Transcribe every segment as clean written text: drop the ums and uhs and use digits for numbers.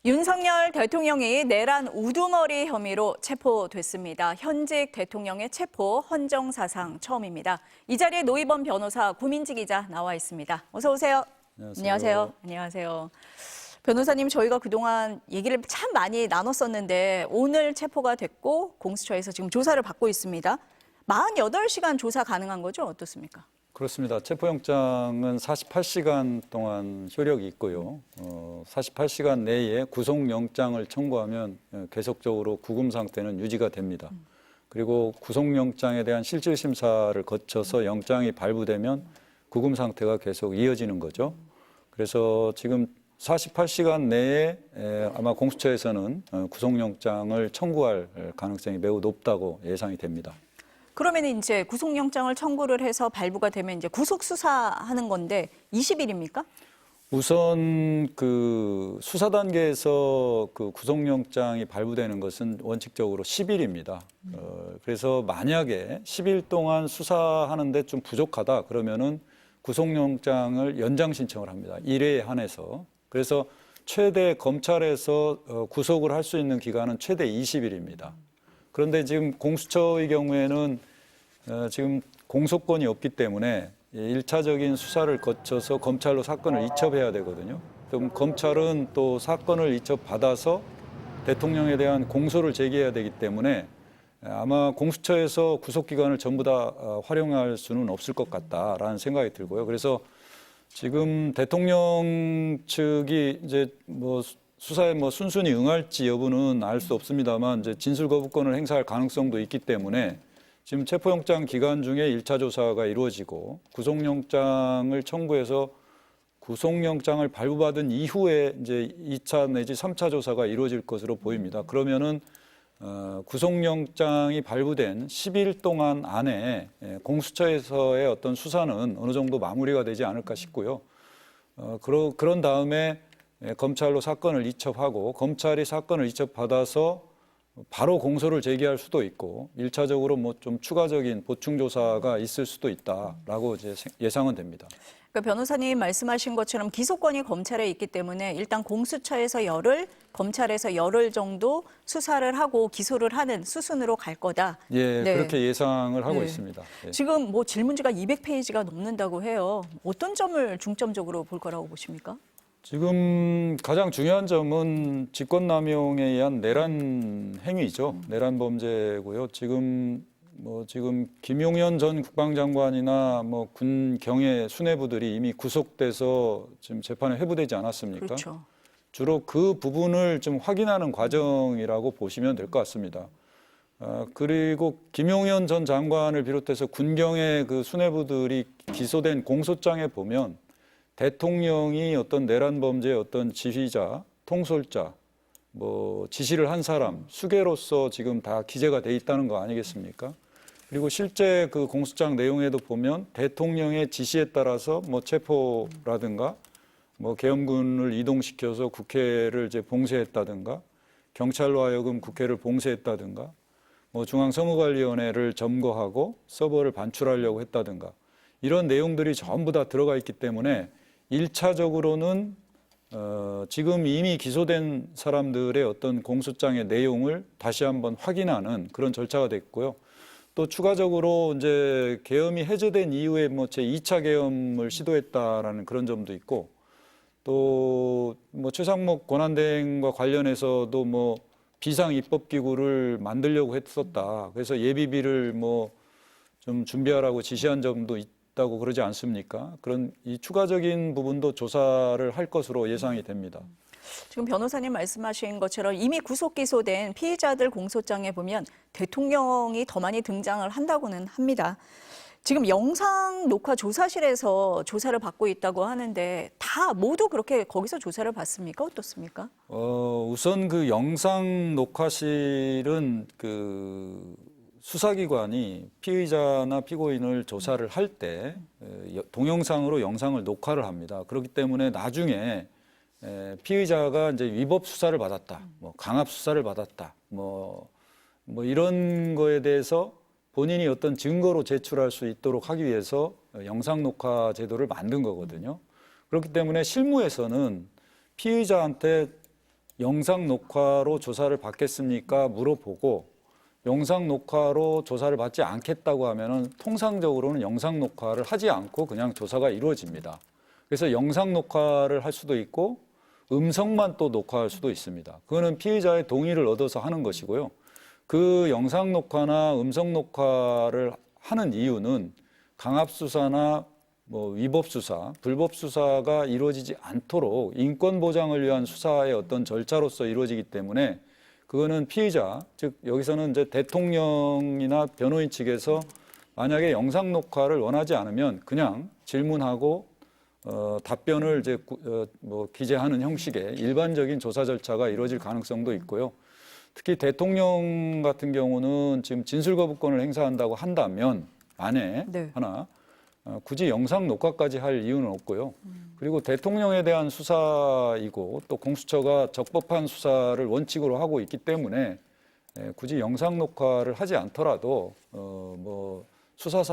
윤석열 대통령이 내란 우두머리 혐의로 체포됐습니다. 현직 대통령의 체포 헌정사상 처음입니다. 이 자리에 노희범 변호사, 고민지 기자 나와 있습니다. 어서 오세요. 안녕하세요. 안녕하세요. 변호사님, 저희가 그동안 얘기를 참 많이 나눴었는데 오늘 체포가 됐고 공수처에서 지금 조사를 받고 있습니다. 48시간 조사 가능한 거죠? 어떻습니까? 그렇습니다. 체포영장은 48시간 동안 효력이 있고요. 48시간 내에 구속영장을 청구하면 계속적으로 구금 상태는 유지가 됩니다. 그리고 구속영장에 대한 실질심사를 거쳐서 영장이 발부되면 구금 상태가 계속 이어지는 거죠. 그래서 지금 48시간 내에 아마 공수처에서는 구속영장을 청구할 가능성이 매우 높다고 예상이 됩니다. 그러면 이제 구속영장을 청구를 해서 발부가 되면 이제 구속 수사하는 건데 20일입니까? 우선 그 수사 단계에서 그 구속영장이 발부되는 것은 원칙적으로 10일입니다. 그래서 만약에 10일 동안 수사하는데 좀 부족하다 그러면은 구속영장을 연장 신청을 합니다. 1회에 한해서. 그래서 최대 검찰에서 구속을 할 수 있는 기간은 최대 20일입니다. 그런데 지금 공수처의 경우에는 지금 공소권이 없기 때문에 1차적인 수사를 거쳐서 검찰로 사건을 이첩해야 되거든요. 그럼 검찰은 또 사건을 이첩받아서 대통령에 대한 공소를 제기해야 되기 때문에 아마 공수처에서 구속기관을 전부 다 활용할 수는 없을 것 같다라는 생각이 들고요. 그래서 지금 대통령 측이 이제 뭐 수사에 뭐 순순히 응할지 여부는 알 수 없습니다만 이제 진술 거부권을 행사할 가능성도 있기 때문에 지금 체포영장 기간 중에 1차 조사가 이루어지고 구속영장을 청구해서 구속영장을 발부받은 이후에 이제 2차 내지 3차 조사가 이루어질 것으로 보입니다. 그러면은 구속영장이 발부된 10일 동안 안에 공수처에서의 어떤 수사는 어느 정도 마무리가 되지 않을까 싶고요. 그런 다음에 검찰로 사건을 이첩하고 검찰이 사건을 이첩받아서 바로 공소를 제기할 수도 있고 1차적으로 뭐 좀 추가적인 보충 조사가 있을 수도 있다라고 이제 예상은 됩니다. 그러니까 변호사님 말씀하신 것처럼 기소권이 검찰에 있기 때문에 일단 공수처에서 열흘, 검찰에서 열흘 정도 수사를 하고 기소를 하는 수순으로 갈 거다. 예, 네. 그렇게 예상을 하고 네. 있습니다. 예. 지금 뭐 질문지가 200페이지가 넘는다고 해요. 어떤 점을 중점적으로 볼 거라고 보십니까? 지금 가장 중요한 점은 직권남용에 의한 내란 행위죠. 내란 범죄고요. 지금 김용현 전 국방장관이나 뭐 군 경의 수뇌부들이 이미 구속돼서 지금 재판에 회부되지 않았습니까? 그렇죠. 주로 그 부분을 좀 확인하는 과정이라고 보시면 될 것 같습니다. 그리고 김용현 전 장관을 비롯해서 군경의 그 수뇌부들이 기소된 공소장에 보면 대통령이 어떤 내란 범죄의 어떤 지휘자, 통솔자, 뭐 지시를 한 사람, 수괴로서 지금 다 기재가 돼 있다는 거 아니겠습니까? 그리고 실제 그 공소장 내용에도 보면 대통령의 지시에 따라서 뭐 체포라든가 뭐 계엄군을 이동시켜서 국회를 이제 봉쇄했다든가 경찰로 하여금 국회를 봉쇄했다든가 뭐 중앙선거관리위원회를 점거하고 서버를 반출하려고 했다든가 이런 내용들이 전부 다 들어가 있기 때문에 1차적으로는 지금 이미 기소된 사람들의 어떤 공소장의 내용을 다시 한번 확인하는 그런 절차가 됐고요. 또 추가적으로 이제 계엄이 해제된 이후에 뭐 제2차 계엄을 시도했다라는 그런 점도 있고 또 뭐 최상목 권한대행과 관련해서도 뭐 비상 입법기구를 만들려고 했었다. 그래서 예비비를 뭐 좀 준비하라고 지시한 점도 있다고 그러지 않습니까? 그런 이 추가적인 부분도 조사를 할 것으로 예상이 됩니다. 지금 변호사님 말씀하신 것처럼 이미 구속 기소된 피의자들 공소장에 보면 대통령이 더 많이 등장을 한다고는 합니다. 지금 영상 녹화 조사실에서 조사를 받고 있다고 하는데 다 모두 그렇게 거기서 조사를 받습니까? 어떻습니까? 우선 그 영상 녹화실은 그 수사기관이 피의자나 피고인을 조사를 할 때 동영상으로 영상을 녹화를 합니다. 그렇기 때문에 나중에 피의자가 이제 위법 수사를 받았다, 뭐 강압 수사를 받았다, 뭐 이런 거에 대해서 본인이 어떤 증거로 제출할 수 있도록 하기 위해서 영상 녹화 제도를 만든 거거든요. 그렇기 때문에 실무에서는 피의자한테 영상 녹화로 조사를 받겠습니까? 물어보고 영상 녹화로 조사를 받지 않겠다고 하면은 통상적으로는 영상 녹화를 하지 않고 그냥 조사가 이루어집니다. 그래서 영상 녹화를 할 수도 있고 음성만 또 녹화할 수도 있습니다. 그거는 피의자의 동의를 얻어서 하는 것이고요. 그 영상 녹화나 음성 녹화를 하는 이유는 강압 수사나 뭐 위법 수사, 불법 수사가 이루어지지 않도록 인권 보장을 위한 수사의 어떤 절차로서 이루어지기 때문에 그거는 피의자, 즉 여기서는 이제 대통령이나 변호인 측에서 만약에 영상 녹화를 원하지 않으면 그냥 질문하고 답변을 이제 뭐 기재하는 형식의 일반적인 조사 절차가 이루어질 가능성도 있고요. 특히 대통령 같은 경우는 지금 진술 거부권을 행사한다고 한다면 만에 네. 하나 굳이 영상 녹화까지 할 이유는 없고요. 그리고 대통령에 대한 수사이고 또 공수처가 적법한 수사를 원칙으로 하고 있기 때문에 굳이 영상 녹화를 하지 않더라도 뭐 수사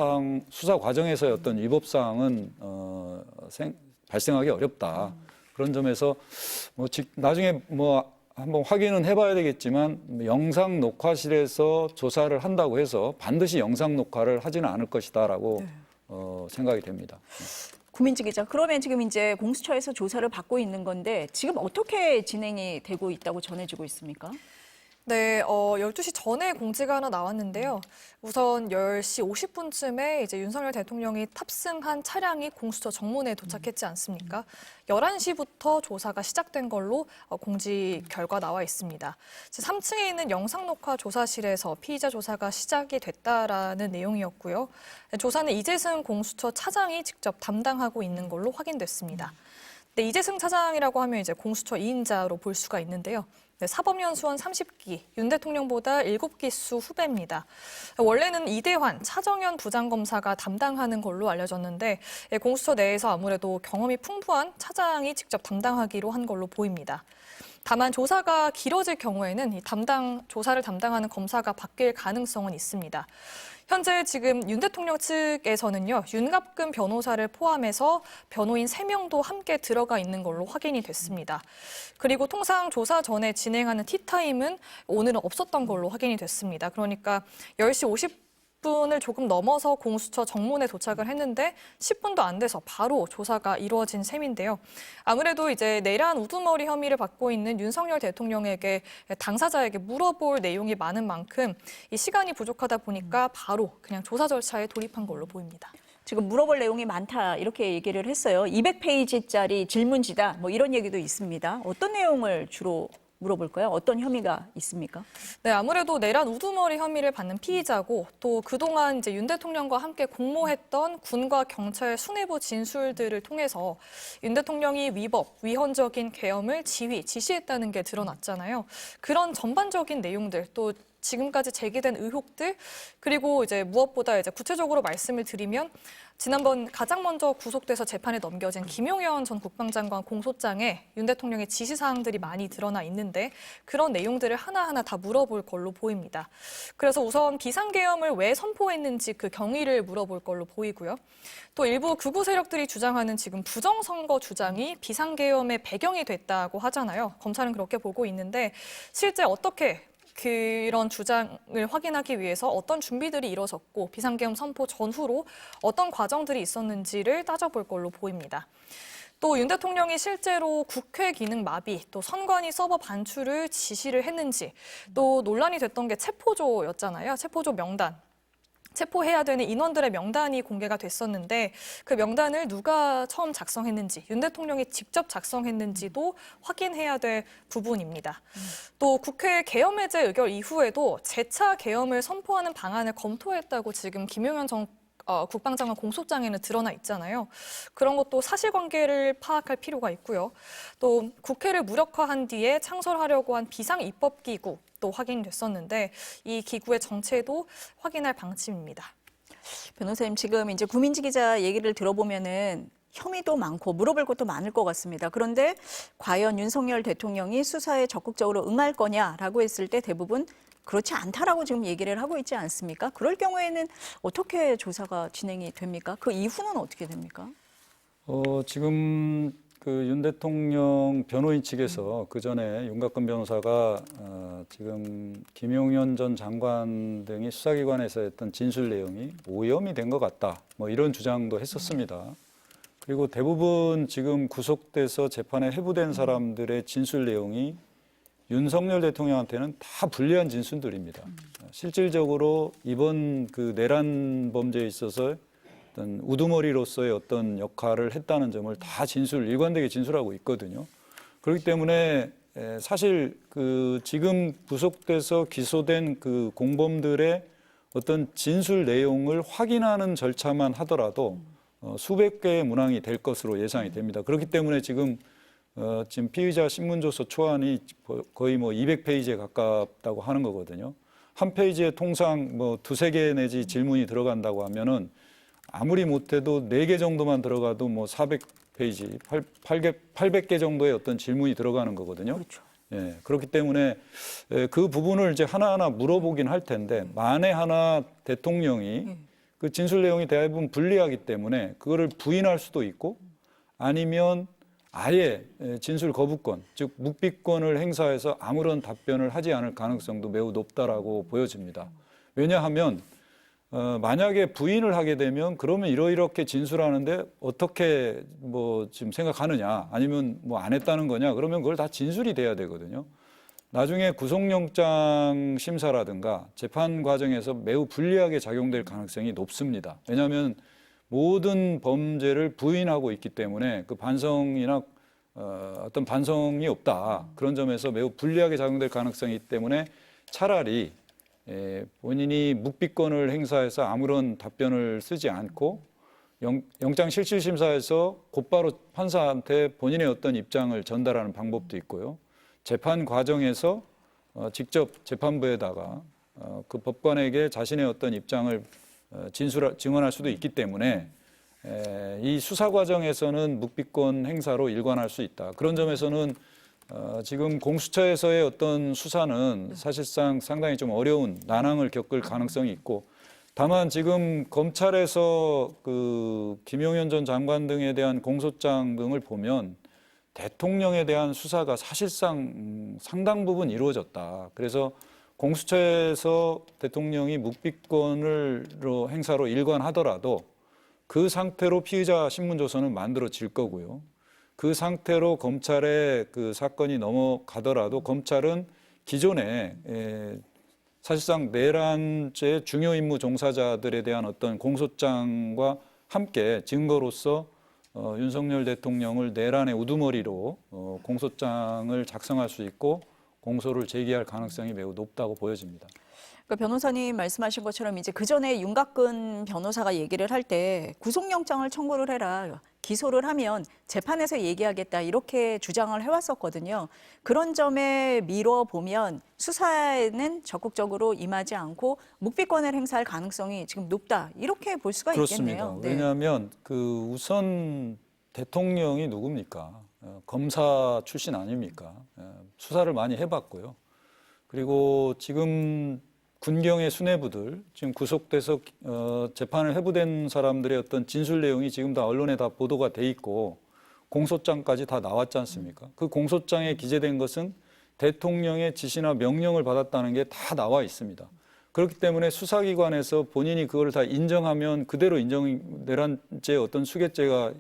과정에서의 어떤 위법 사항은 발생하기 어렵다. 그런 점에서 뭐 나중에 뭐 한번 확인은 해봐야 되겠지만 영상 녹화실에서 조사를 한다고 해서 반드시 영상 녹화를 하지는 않을 것이다라고 생각이 됩니다. 구민지 기자, 그러면 지금 이제 공수처에서 조사를 받고 있는 건데 지금 어떻게 진행이 되고 있다고 전해지고 있습니까? 네, 12시 전에 공지가 하나 나왔는데요. 우선 10시 50분쯤에 이제 윤석열 대통령이 탑승한 차량이 공수처 정문에 도착했지 않습니까? 11시부터 조사가 시작된 걸로 공지 결과 나와 있습니다. 3층에 있는 영상 녹화 조사실에서 피의자 조사가 시작이 됐다라는 내용이었고요. 조사는 이재승 공수처 차장이 직접 담당하고 있는 걸로 확인됐습니다. 네, 이재승 차장이라고 하면 이제 공수처 2인자로 볼 수가 있는데요. 네, 사법연수원 30기, 윤 대통령보다 7기수 후배입니다. 원래는 이대환, 차정현 부장검사가 담당하는 걸로 알려졌는데 공수처 내에서 아무래도 경험이 풍부한 차장이 직접 담당하기로 한 걸로 보입니다. 다만 조사가 길어질 경우에는 이 조사를 담당하는 검사가 바뀔 가능성은 있습니다. 현재 지금 윤 대통령 측에서는요, 윤갑근 변호사를 포함해서 변호인 3명도 함께 들어가 있는 걸로 확인이 됐습니다. 그리고 통상 조사 전에 진행하는 티타임은 오늘은 없었던 걸로 확인이 됐습니다. 그러니까 10시 50분을 조금 넘어서 공수처 정문에 도착을 했는데 10분도 안 돼서 바로 조사가 이루어진 셈인데요. 아무래도 이제 내란 우두머리 혐의를 받고 있는 윤석열 대통령에게 당사자에게 물어볼 내용이 많은 만큼 이 시간이 부족하다 보니까 바로 그냥 조사 절차에 돌입한 걸로 보입니다. 지금 물어볼 내용이 많다 이렇게 얘기를 했어요. 200페이지짜리 질문지다 뭐 이런 얘기도 있습니다. 어떤 내용을 주로 물어볼까요? 어떤 혐의가 있습니까? 네, 아무래도 내란 우두머리 혐의를 받는 피의자고 또 그동안 이제 윤 대통령과 함께 공모했던 군과 경찰 수뇌부 진술들을 통해서 윤 대통령이 위법, 위헌적인 계엄을 지시했다는 게 드러났잖아요. 그런 전반적인 내용들 또 지금까지 제기된 의혹들 그리고 이제 무엇보다 이제 구체적으로 말씀을 드리면 지난번 가장 먼저 구속돼서 재판에 넘겨진 김용현 전 국방장관 공소장에 윤 대통령의 지시사항들이 많이 드러나 있는데 그런 내용들을 하나하나 다 물어볼 걸로 보입니다. 그래서 우선 비상계엄을 왜 선포했는지 그 경위를 물어볼 걸로 보이고요. 또 일부 극우 세력들이 주장하는 지금 부정선거 주장이 비상계엄의 배경이 됐다고 하잖아요. 검찰은 그렇게 보고 있는데 실제 어떻게 그런 주장을 확인하기 위해서 어떤 준비들이 이뤄졌고 비상계엄 선포 전후로 어떤 과정들이 있었는지를 따져볼 걸로 보입니다. 또 윤 대통령이 실제로 국회 기능 마비, 또 선관위 서버 반출을 지시를 했는지, 또 논란이 됐던 게 체포조였잖아요. 체포조 명단. 체포해야 되는 인원들의 명단이 공개가 됐었는데 그 명단을 누가 처음 작성했는지, 윤 대통령이 직접 작성했는지도 확인해야 될 부분입니다. 또 국회 계엄 해제 의결 이후에도 재차 계엄을 선포하는 방안을 검토했다고 지금 김용현 전 국방장관 공소장에는 드러나 있잖아요. 그런 것도 사실관계를 파악할 필요가 있고요. 또 국회를 무력화한 뒤에 창설하려고 한 비상입법기구 또 확인됐었는데 이 기구의 정체도 확인할 방침입니다. 변호사님, 지금 이제 구민지 기자 얘기를 들어보면은 혐의도 많고 물어볼 것도 많을 것 같습니다. 그런데 과연 윤석열 대통령이 수사에 적극적으로 응할 거냐라고 했을 때 대부분 그렇지 않다라고 지금 얘기를 하고 있지 않습니까? 그럴 경우에는 어떻게 조사가 진행이 됩니까? 그 이후는 어떻게 됩니까? 지금 그 윤 대통령 변호인 측에서 그 전에 윤곽근 변호사가 지금 김용현 전 장관 등이 수사기관에서 했던 진술 내용이 오염이 된 것 같다. 뭐 이런 주장도 했었습니다. 그리고 대부분 지금 구속돼서 재판에 회부된 사람들의 진술 내용이 윤석열 대통령한테는 다 불리한 진술들입니다. 실질적으로 이번 그 내란 범죄에 있어서 어떤 우두머리로서의 어떤 역할을 했다는 점을 다 일관되게 진술하고 있거든요. 그렇기 때문에 사실 그 지금 구속돼서 기소된 그 공범들의 어떤 진술 내용을 확인하는 절차만 하더라도 수백 개의 문항이 될 것으로 예상이 됩니다. 그렇기 때문에 지금 피의자 신문조서 초안이 거의 뭐 200페이지에 가깝다고 하는 거거든요. 한 페이지에 통상 뭐 2-3개 내지 질문이 들어간다고 하면은 아무리 못해도 4개 정도만 들어가도 뭐 400페이지, 800개 정도의 어떤 질문이 들어가는 거거든요. 그렇죠. 예, 그렇기 때문에 그 부분을 이제 하나하나 물어보긴 할 텐데 만에 하나 대통령이 그 진술 내용이 대부분 불리하기 때문에 그거를 부인할 수도 있고 아니면 아예 진술 거부권, 즉 묵비권을 행사해서 아무런 답변을 하지 않을 가능성도 매우 높다라고 보여집니다. 왜냐하면 만약에 부인을 하게 되면 그러면 이렇게 진술하는데 어떻게 뭐 지금 생각하느냐 아니면 뭐 안 했다는 거냐 그러면 그걸 다 진술이 돼야 되거든요. 나중에 구속영장 심사라든가 재판 과정에서 매우 불리하게 작용될 가능성이 높습니다. 왜냐하면 모든 범죄를 부인하고 있기 때문에 그 반성이나 어떤 반성이 없다. 그런 점에서 매우 불리하게 작용될 가능성이 있기 때문에 차라리 본인이 묵비권을 행사해서 아무런 답변을 쓰지 않고 영장실질심사에서 곧바로 판사한테 본인의 어떤 입장을 전달하는 방법도 있고요. 재판 과정에서 직접 재판부에다가 그 법관에게 자신의 어떤 입장을 증언할 수도 있기 때문에 이 수사 과정에서는 묵비권 행사로 일관할 수 있다. 그런 점에서는 지금 공수처에서의 어떤 수사는 사실상 상당히 좀 어려운 난항을 겪을 가능성이 있고 다만 지금 검찰에서 그 김용현 전 장관 등에 대한 공소장 등을 보면 대통령에 대한 수사가 사실상 상당 부분 이루어졌다. 그래서 공수처에서 대통령이 묵비권으로 행사로 일관하더라도 그 상태로 피의자 신문조서는 만들어질 거고요. 그 상태로 검찰에 그 사건이 넘어가더라도 검찰은 기존에 사실상 내란죄 중요 임무 종사자들에 대한 어떤 공소장과 함께 증거로서 윤석열 대통령을 내란의 우두머리로 공소장을 작성할 수 있고 공소를 제기할 가능성이 매우 높다고 보여집니다. 그러니까 변호사님 말씀하신 것처럼 이제 그 전에 윤곽근 변호사가 얘기를 할 때 구속영장을 청구를 해라. 기소를 하면 재판에서 얘기하겠다 이렇게 주장을 해왔었거든요. 그런 점에 미뤄보면 수사에는 적극적으로 임하지 않고 묵비권을 행사할 가능성이 지금 높다 이렇게 볼 수가 그렇습니다. 있겠네요. 왜냐하면 그 우선 대통령이 누굽니까? 검사 출신 아닙니까? 수사를 많이 해봤고요. 그리고 지금 군경의 수뇌부들 지금 구속돼서 재판을 회부된 사람들의 어떤 진술 내용이 지금 다 언론에 다 보도가 돼 있고 공소장까지 다 나왔지 않습니까? 그 공소장에 기재된 것은 대통령의 지시나 명령을 받았다는 게 다 나와 있습니다. 그렇기 때문에 수사기관에서 본인이 그걸 다 인정하면 그대로 내란죄 어떤 수괴죄가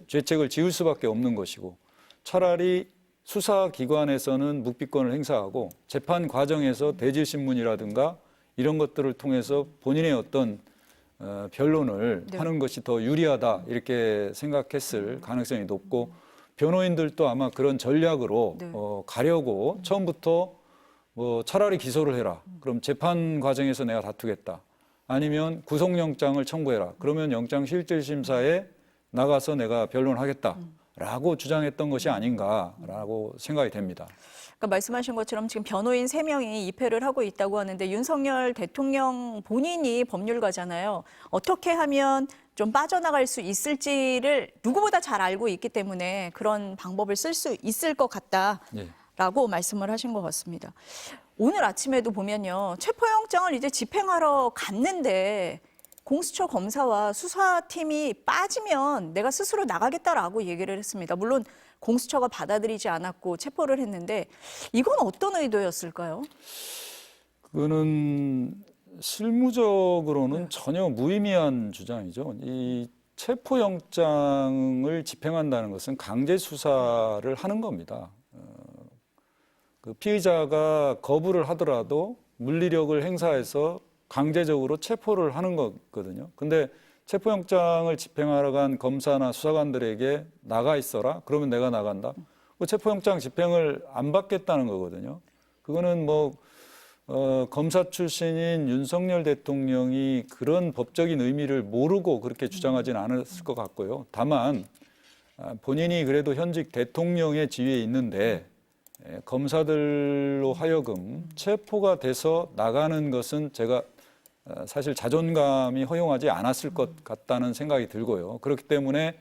죄책을 지을 수밖에 없는 것이고 차라리 수사기관에서는 묵비권을 행사하고 재판 과정에서 대질신문이라든가 이런 것들을 통해서 본인의 어떤 변론을 하는 것이 더 유리하다 이렇게 생각했을 가능성이 높고 변호인들도 아마 그런 전략으로 가려고 처음부터 뭐 차라리 기소를 해라. 그럼 재판 과정에서 내가 다투겠다. 아니면 구속영장을 청구해라. 그러면 영장실질심사에 나가서 내가 변론하겠다. 라고 주장했던 것이 아닌가라고 생각이 됩니다. 그러니까 말씀하신 것처럼 지금 변호인 3명이 입회를 하고 있다고 하는데 윤석열 대통령 본인이 법률가잖아요. 어떻게 하면 좀 빠져나갈 수 있을지를 누구보다 잘 알고 있기 때문에 그런 방법을 쓸 수 있을 것 같다라고 말씀을 하신 것 같습니다. 오늘 아침에도 보면요. 체포영장을 이제 집행하러 갔는데 공수처 검사와 수사팀이 빠지면 내가 스스로 나가겠다라고 얘기를 했습니다. 물론 공수처가 받아들이지 않았고 체포를 했는데 이건 어떤 의도였을까요? 그거는 실무적으로는 전혀 무의미한 주장이죠. 이 체포영장을 집행한다는 것은 강제 수사를 하는 겁니다. 그 피의자가 거부를 하더라도 물리력을 행사해서 강제적으로 체포를 하는 거거든요. 근데 체포영장을 집행하러 간 검사나 수사관들에게 나가 있어라? 그러면 내가 나간다? 그 체포영장 집행을 안 받겠다는 거거든요. 그거는 검사 출신인 윤석열 대통령이 그런 법적인 의미를 모르고 그렇게 주장하지는 않았을 것 같고요. 다만 본인이 그래도 현직 대통령의 지위에 있는데 검사들로 하여금 체포가 돼서 나가는 것은 제가 사실 자존감이 허용하지 않았을 것 같다는 생각이 들고요. 그렇기 때문에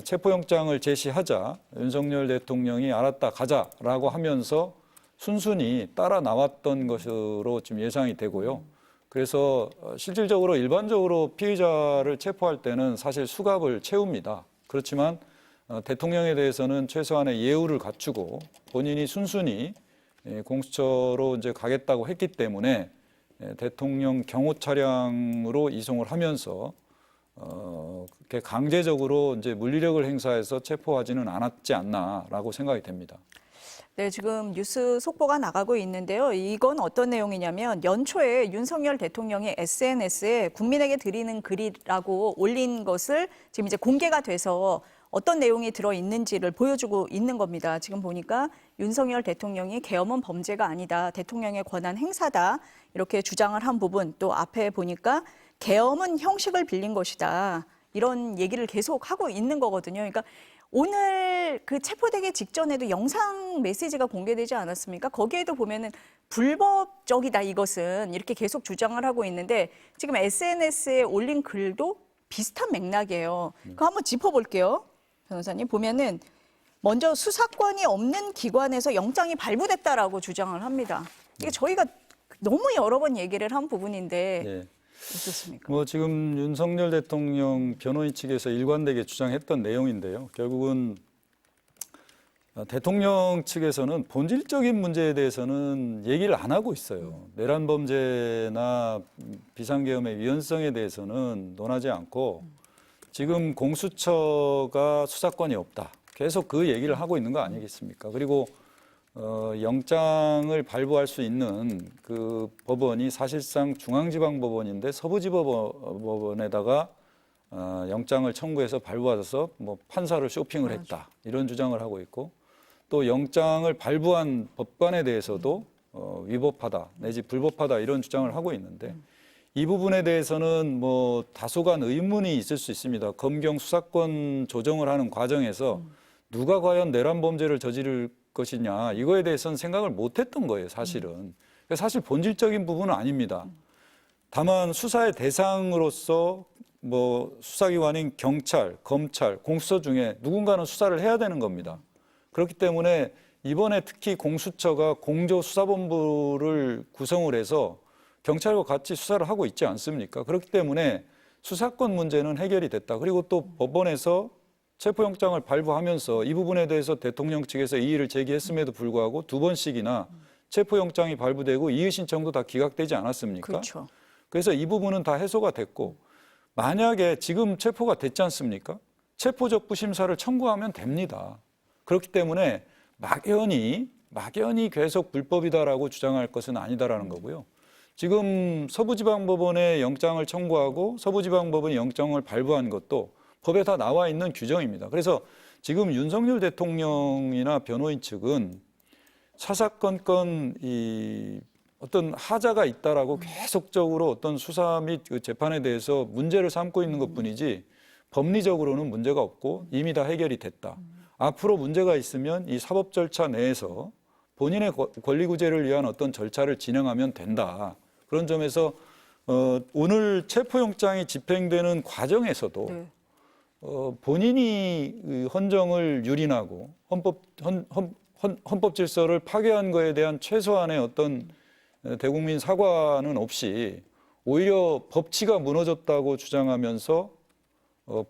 체포영장을 제시하자 윤석열 대통령이 알았다 가자라고 하면서 순순히 따라 나왔던 것으로 지금 예상이 되고요. 그래서 실질적으로 일반적으로 피의자를 체포할 때는 사실 수갑을 채웁니다. 그렇지만 대통령에 대해서는 최소한의 예우를 갖추고 본인이 순순히 공수처로 이제 가겠다고 했기 때문에 대통령 경호 차량으로 이송을 하면서 그렇게 강제적으로 이제 물리력을 행사해서 체포하지는 않았지 않나라고 생각이 됩니다. 네, 지금 뉴스 속보가 나가고 있는데요. 이건 어떤 내용이냐면 연초에 윤석열 대통령이 SNS에 국민에게 드리는 글이라고 올린 것을 지금 이제 공개가 돼서 어떤 내용이 들어있는지를 보여주고 있는 겁니다. 지금 보니까 윤석열 대통령이 계엄은 범죄가 아니다. 대통령의 권한 행사다. 이렇게 주장을 한 부분, 또 앞에 보니까 계엄은 형식을 빌린 것이다. 이런 얘기를 계속 하고 있는 거거든요. 그러니까 오늘 그 체포되기 직전에도 영상 메시지가 공개되지 않았습니까? 거기에도 보면은 불법적이다 이것은 이렇게 계속 주장을 하고 있는데 지금 SNS에 올린 글도 비슷한 맥락이에요. 그거 한번 짚어볼게요. 변호사님 보면은 먼저 수사권이 없는 기관에서 영장이 발부됐다라고 주장을 합니다. 이게 저희가 너무 여러 번 얘기를 한 부분인데 네. 어떻습니까? 지금 윤석열 대통령 변호인 측에서 일관되게 주장했던 내용인데요. 결국은 대통령 측에서는 본질적인 문제에 대해서는 얘기를 안 하고 있어요. 내란 범죄나 비상계엄의 위헌성에 대해서는 논하지 않고 지금 공수처가 수사권이 없다. 계속 그 얘기를 하고 있는 거 아니겠습니까? 그리고 영장을 발부할 수 있는 그 법원이 사실상 중앙지방법원인데 서부지법원에다가 영장을 청구해서 발부받아서 판사를 쇼핑을 했다. 이런 주장을 하고 있고 또 영장을 발부한 법관에 대해서도 위법하다 내지 불법하다 이런 주장을 하고 있는데 이 부분에 대해서는 다소간 의문이 있을 수 있습니다. 검경 수사권 조정을 하는 과정에서 누가 과연 내란 범죄를 저지를 것이냐 이거에 대해서는 생각을 못했던 거예요. 사실은. 사실 본질적인 부분은 아닙니다. 다만 수사의 대상으로서 수사기관인 경찰, 검찰, 공수처 중에 누군가는 수사를 해야 되는 겁니다. 그렇기 때문에 이번에 특히 공수처가 공조수사본부를 구성을 해서 경찰과 같이 수사를 하고 있지 않습니까? 그렇기 때문에 수사권 문제는 해결이 됐다. 그리고 또 법원에서 체포영장을 발부하면서 이 부분에 대해서 대통령 측에서 이의를 제기했음에도 불구하고 두 번씩이나 체포영장이 발부되고 이의 신청도 다 기각되지 않았습니까? 그렇죠. 그래서 이 부분은 다 해소가 됐고 만약에 지금 체포가 됐지 않습니까? 체포적부 심사를 청구하면 됩니다. 그렇기 때문에 막연히 계속 불법이다라고 주장할 것은 아니다라는 거고요. 지금 서부지방법원에 영장을 청구하고 서부지방법원이 영장을 발부한 것도 법에 다 나와 있는 규정입니다. 그래서 지금 윤석열 대통령이나 변호인 측은 사사건건 어떤 하자가 있다라고 계속적으로 어떤 수사 및 그 재판에 대해서 문제를 삼고 있는 것뿐이지 법리적으로는 문제가 없고 이미 다 해결이 됐다. 앞으로 문제가 있으면 이 사법 절차 내에서 본인의 권리구제를 위한 어떤 절차를 진행하면 된다. 그런 점에서 오늘 체포영장이 집행되는 과정에서도 네. 본인이 헌정을 유린하고 헌법 질서를 파괴한 거에 대한 최소한의 어떤 대국민 사과는 없이 오히려 법치가 무너졌다고 주장하면서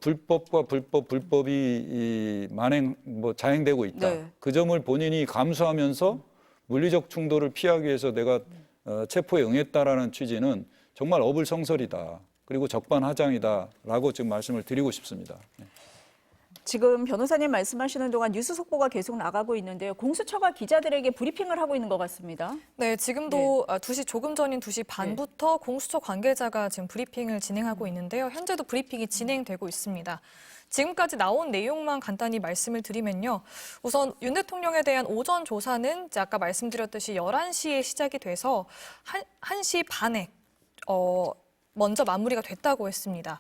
불법과 불법이 자행되고 있다. 네. 그 점을 본인이 감수하면서 물리적 충돌을 피하기 위해서 내가 체포에 응했다라는 취지는 정말 어불성설이다. 그리고 적반하장이다라고 지금 말씀을 드리고 싶습니다. 지금 변호사님 말씀하시는 동안 뉴스 속보가 계속 나가고 있는데요. 공수처가 기자들에게 브리핑을 하고 있는 것 같습니다. 네, 지금도 2시 조금 전인 2시 반부터 공수처 관계자가 지금 브리핑을 진행하고 있는데요. 현재도 브리핑이 진행되고 있습니다. 지금까지 나온 내용만 간단히 말씀을 드리면요. 우선 윤 대통령에 대한 오전 조사는 이제 아까 말씀드렸듯이 11시에 시작이 돼서 1시 반에 먼저 마무리가 됐다고 했습니다.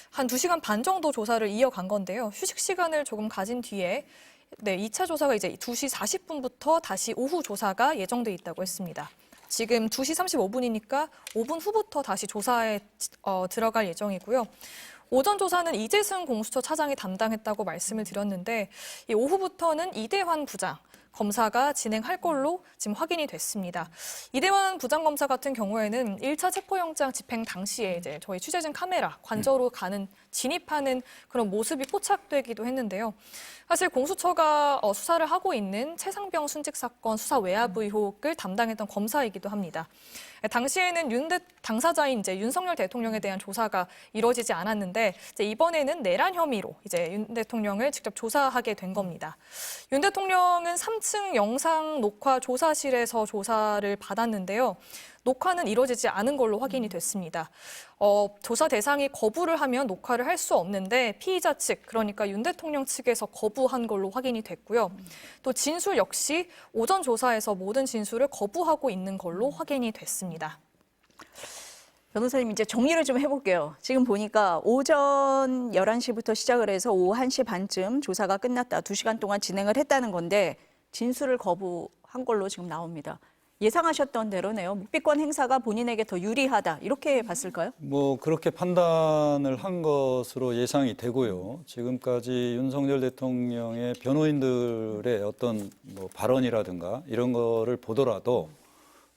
한 2시간 반 정도 조사를 이어간 건데요. 휴식 시간을 조금 가진 뒤에 2차 조사가 이제 2시 40분부터 다시 오후 조사가 예정돼 있다고 했습니다. 지금 2시 35분이니까 5분 후부터 다시 조사에 들어갈 예정이고요. 오전 조사는 이재승 공수처 차장이 담당했다고 말씀을 드렸는데 이 오후부터는 이대환 부장 검사가 진행할 걸로 지금 확인이 됐습니다. 이대환 부장검사 같은 경우에는 1차 체포영장 집행 당시에 이제 저희 취재진 카메라 관저로 진입하는 그런 모습이 포착되기도 했는데요. 사실 공수처가 수사를 하고 있는 최상병 순직 사건 수사 외압 의혹을 담당했던 검사이기도 합니다. 당시에는 당사자인 이제 윤석열 대통령에 대한 조사가 이루어지지 않았는데 이번에는 내란 혐의로 이제 윤 대통령을 직접 조사하게 된 겁니다. 윤 대통령은 3층 영상 녹화 조사실에서 조사를 받았는데요. 녹화는 이루어지지 않은 걸로 확인이 됐습니다. 조사 대상이 거부를 하면 녹화를 할 수 없는데 피의자 측, 그러니까 윤 대통령 측에서 거부한 걸로 확인이 됐고요. 또 진술 역시 오전 조사에서 모든 진술을 거부하고 있는 걸로 확인이 됐습니다. 변호사님 이제 정리를 좀 해볼게요. 지금 보니까 오전 11시부터 시작을 해서 오후 1시 반쯤 조사가 끝났다. 2시간 동안 진행을 했다는 건데 진술을 거부한 걸로 지금 나옵니다. 예상하셨던 대로네요. 묵비권 행사가 본인에게 더 유리하다. 이렇게 봤을까요? 그렇게 판단을 한 것으로 예상이 되고요. 지금까지 윤석열 대통령의 변호인들의 어떤 발언이라든가 이런 거를 보더라도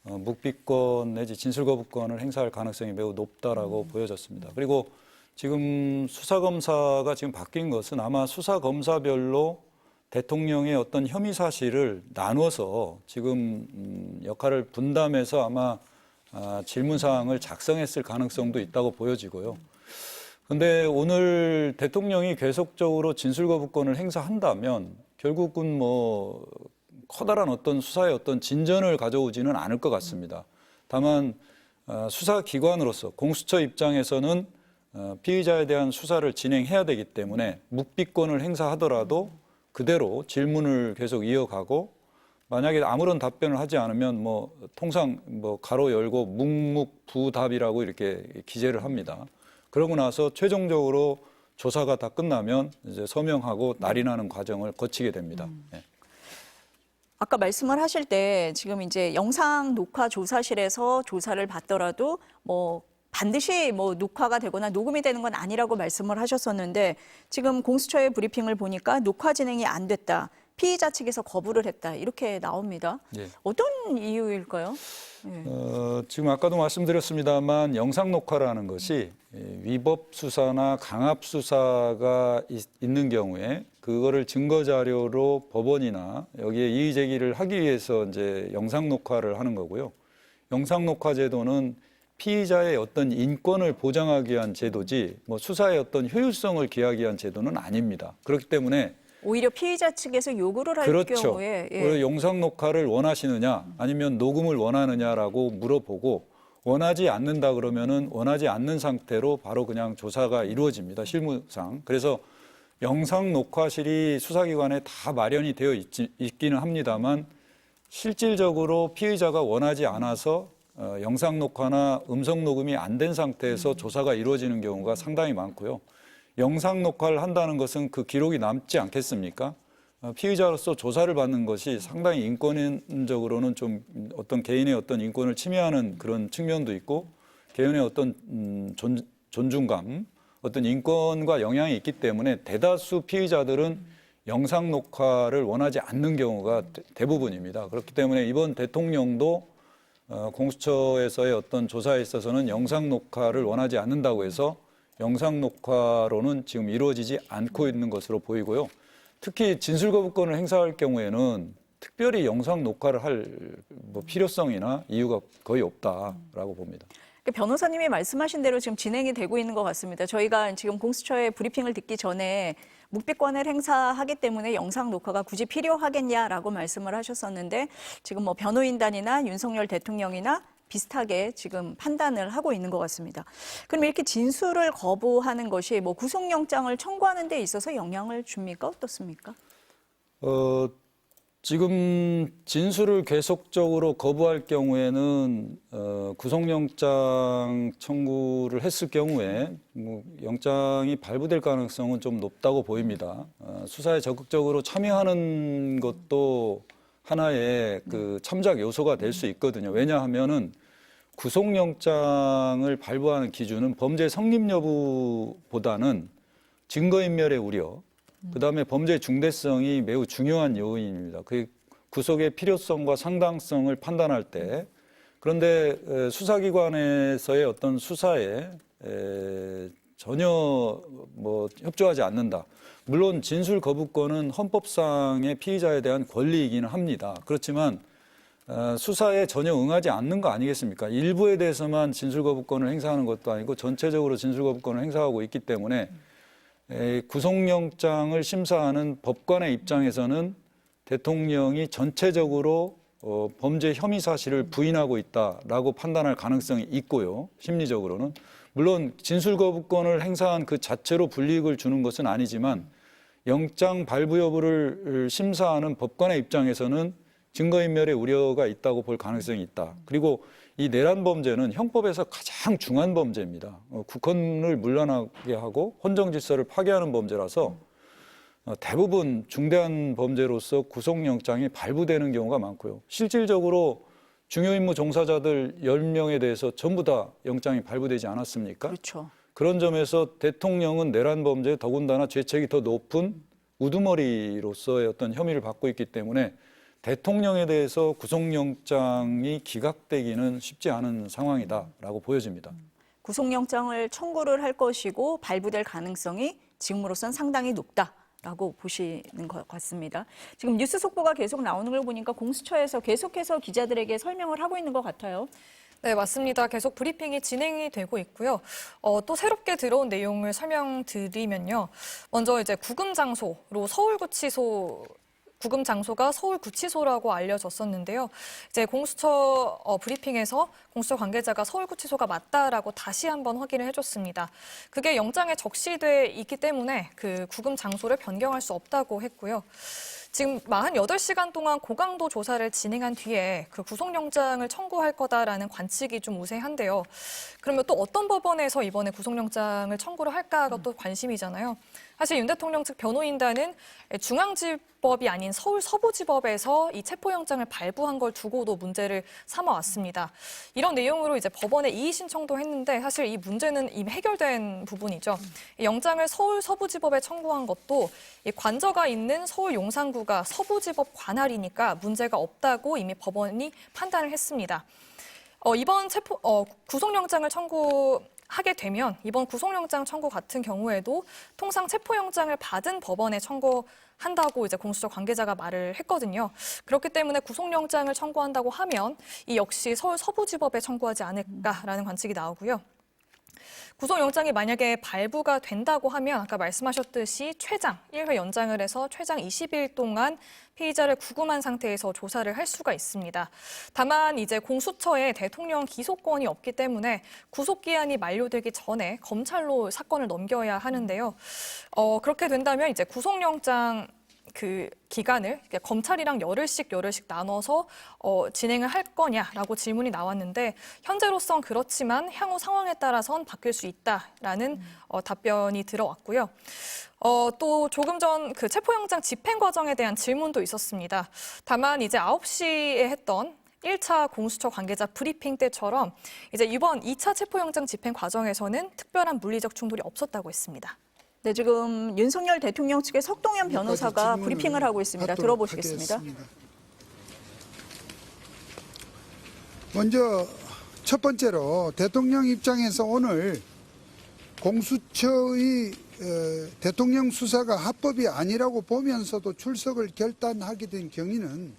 묵비권 내지 진술거부권을 행사할 가능성이 매우 높다라고 보여졌습니다. 그리고 지금 수사검사가 지금 바뀐 것은 아마 수사검사별로 대통령의 어떤 혐의 사실을 나눠서 지금 역할을 분담해서 아마 질문 사항을 작성했을 가능성도 있다고 보여지고요. 그런데 오늘 대통령이 계속적으로 진술거부권을 행사한다면 결국은 커다란 어떤 수사의 어떤 진전을 가져오지는 않을 것 같습니다. 다만 수사기관으로서 공수처 입장에서는 피의자에 대한 수사를 진행해야 되기 때문에 묵비권을 행사하더라도 그대로 질문을 계속 이어가고 만약에 아무런 답변을 하지 않으면 통상 가로 열고 묵묵부답이라고 이렇게 기재를 합니다. 그러고 나서 최종적으로 조사가 다 끝나면 이제 서명하고 날이 나는 과정을 거치게 됩니다. 네. 아까 말씀을 하실 때 지금 이제 영상 녹화 조사실에서 조사를 받더라도 반드시 녹화가 되거나 녹음이 되는 건 아니라고 말씀을 하셨었는데 지금 공수처의 브리핑을 보니까 녹화 진행이 안 됐다. 피의자 측에서 거부를 했다. 이렇게 나옵니다. 네. 어떤 이유일까요? 네. 지금 아까도 말씀드렸습니다만 영상 녹화라는 것이 위법 수사나 강압 수사가 있는 경우에 그거를 증거 자료로 법원이나 여기에 이의 제기를 하기 위해서 이제 영상 녹화를 하는 거고요. 영상 녹화 제도는 피의자의 어떤 인권을 보장하기 위한 제도지 수사의 어떤 효율성을 기하기 위한 제도는 아닙니다. 그렇기 때문에 오히려 피의자 측에서 요구를 할 그렇죠. 경우에 영상 녹화를 원하시느냐 아니면 녹음을 원하느냐라고 물어보고 원하지 않는다 그러면은 원하지 않는 상태로 바로 그냥 조사가 이루어집니다. 실무상. 그래서 영상 녹화실이 수사기관에 다 마련이 되어 있기는 합니다만 실질적으로 피의자가 원하지 않아서 영상 녹화나 음성 녹음이 안 된 상태에서 조사가 이루어지는 경우가 상당히 많고요. 영상 녹화를 한다는 것은 그 기록이 남지 않겠습니까? 피의자로서 조사를 받는 것이 상당히 인권적으로는 좀 어떤 개인의 어떤 인권을 침해하는 그런 측면도 있고 개인의 어떤 존중감, 어떤 인권과 영향이 있기 때문에 대다수 피의자들은 영상 녹화를 원하지 않는 경우가 대부분입니다. 그렇기 때문에 이번 대통령도 공수처에서의 어떤 조사에 있어서는 영상 녹화를 원하지 않는다고 해서 영상 녹화로는 지금 이루어지지 않고 있는 것으로 보이고요. 특히 진술거부권을 행사할 경우에는 특별히 영상 녹화를 할 뭐 필요성이나 이유가 거의 없다라고 봅니다. 변호사님이 말씀하신 대로 지금 진행이 되고 있는 것 같습니다. 저희가 지금 공수처의 브리핑을 듣기 전에 묵비권을 행사하기 때문에 영상 녹화가 굳이 필요하겠냐라고 말씀을 하셨었는데 지금 뭐 변호인단이나 윤석열 대통령이나 비슷하게 지금 판단을 하고 있는 것 같습니다. 그럼 이렇게 진술을 거부하는 것이 뭐 구속영장을 청구하는 데 있어서 영향을 줍니까? 어떻습니까? 지금 진술을 계속적으로 거부할 경우에는 구속영장 청구를 했을 경우에 뭐 영장이 발부될 가능성은 좀 높다고 보입니다. 수사에 적극적으로 참여하는 것도 하나의 그 참작 요소가 될 수 있거든요. 왜냐하면은 구속영장을 발부하는 기준은 범죄 성립 여부보다는 증거인멸의 우려, 그다음에 범죄 중대성이 매우 중요한 요인입니다. 그 구속의 필요성과 상당성을 판단할 때, 그런데 수사기관에서의 어떤 수사에 전혀 뭐 협조하지 않는다. 물론 진술 거부권은 헌법상의 피의자에 대한 권리이기는 합니다. 그렇지만 수사에 전혀 응하지 않는 거 아니겠습니까? 일부에 대해서만 진술 거부권을 행사하는 것도 아니고 전체적으로 진술 거부권을 행사하고 있기 때문에 구속영장을 심사하는 법관의 입장에서는 대통령이 전체적으로 범죄 혐의 사실을 부인하고 있다라고 판단할 가능성이 있고요. 심리적으로는. 물론 진술 거부권을 행사한 그 자체로 불이익을 주는 것은 아니지만 영장 발부 여부를 심사하는 법관의 입장에서는 증거인멸의 우려가 있다고 볼 가능성이 있다. 그리고 이 내란 범죄는 형법에서 가장 중한 범죄입니다. 국헌을 문란하게 하고 헌정 질서를 파괴하는 범죄라서 대부분 중대한 범죄로서 구속영장이 발부되는 경우가 많고요. 실질적으로 중요임무 종사자들 10명에 대해서 전부 다 영장이 발부되지 않았습니까? 그렇죠. 그런 점에서 대통령은 내란 범죄에 더군다나 죄책이 더 높은 우두머리로서의 어떤 혐의를 받고 있기 때문에 대통령에 대해서 구속영장이 기각되기는 쉽지 않은 상황이다라고 보여집니다. 구속영장을 청구를 할 것이고 발부될 가능성이 지금으로선 상당히 높다라고 보시는 것 같습니다. 지금 뉴스 속보가 계속 나오는 걸 보니까 공수처에서 계속해서 기자들에게 설명을 하고 있는 것 같아요. 네, 맞습니다. 계속 브리핑이 진행이 되고 있고요. 또 새롭게 들어온 내용을 설명드리면요. 먼저 이제 구금 장소로 구금 장소가 서울구치소라고 알려졌었는데요. 이제 공수처 브리핑에서 공수처 관계자가 서울구치소가 맞다라고 다시 한번 확인을 해줬습니다. 그게 영장에 적시돼 있기 때문에 그 구금 장소를 변경할 수 없다고 했고요. 지금 48시간 동안 고강도 조사를 진행한 뒤에 그 구속영장을 청구할 거다라는 관측이 좀 우세한데요. 그러면 또 어떤 법원에서 이번에 구속영장을 청구를 할까가 또 관심이잖아요. 사실 윤 대통령 측 변호인단은 중앙지법이 아닌 서울 서부지법에서 이 체포영장을 발부한 걸 두고도 문제를 삼아왔습니다. 이런 내용으로 이제 법원에 이의 신청도 했는데 사실 이 문제는 이미 해결된 부분이죠. 영장을 서울 서부지법에 청구한 것도 이 관저가 있는 서울 용산구가 서부지법 관할이니까 문제가 없다고 이미 법원이 판단을 했습니다. 이번 구속영장을 청구하게 되면 이번 구속영장 청구 같은 경우에도 통상 체포영장을 받은 법원에 청구한다고 이제 공수처 관계자가 말을 했거든요. 그렇기 때문에 구속영장을 청구한다고 하면 이 역시 서울 서부지법에 청구하지 않을까라는 관측이 나오고요. 구속영장이 만약에 발부가 된다고 하면 아까 말씀하셨듯이 최장 1회 연장을 해서 최장 20일 동안 피의자를 구금한 상태에서 조사를 할 수가 있습니다. 다만 이제 공수처에 대통령 기소권이 없기 때문에 구속기한이 만료되기 전에 검찰로 사건을 넘겨야 하는데요. 그렇게 된다면 이제 구속영장 그 기간을 검찰이랑 열흘씩 나눠서 진행을 할 거냐라고 질문이 나왔는데 현재로선 그렇지만 향후 상황에 따라선 바뀔 수 있다라는 답변이 들어왔고요. 또 조금 전 그 체포영장 집행 과정에 대한 질문도 있었습니다. 다만 이제 9시에 했던 1차 공수처 관계자 브리핑 때처럼 이제 이번 2차 체포영장 집행 과정에서는 특별한 물리적 충돌이 없었다고 했습니다. 네, 지금 윤석열 대통령 측의 석동현 변호사가 브리핑을 하고 있습니다. 들어보시겠습니다. 먼저 첫 번째로 대통령 입장에서 오늘 공수처의 대통령 수사가 합법이 아니라고 보면서도 출석을 결단하게 된 경위는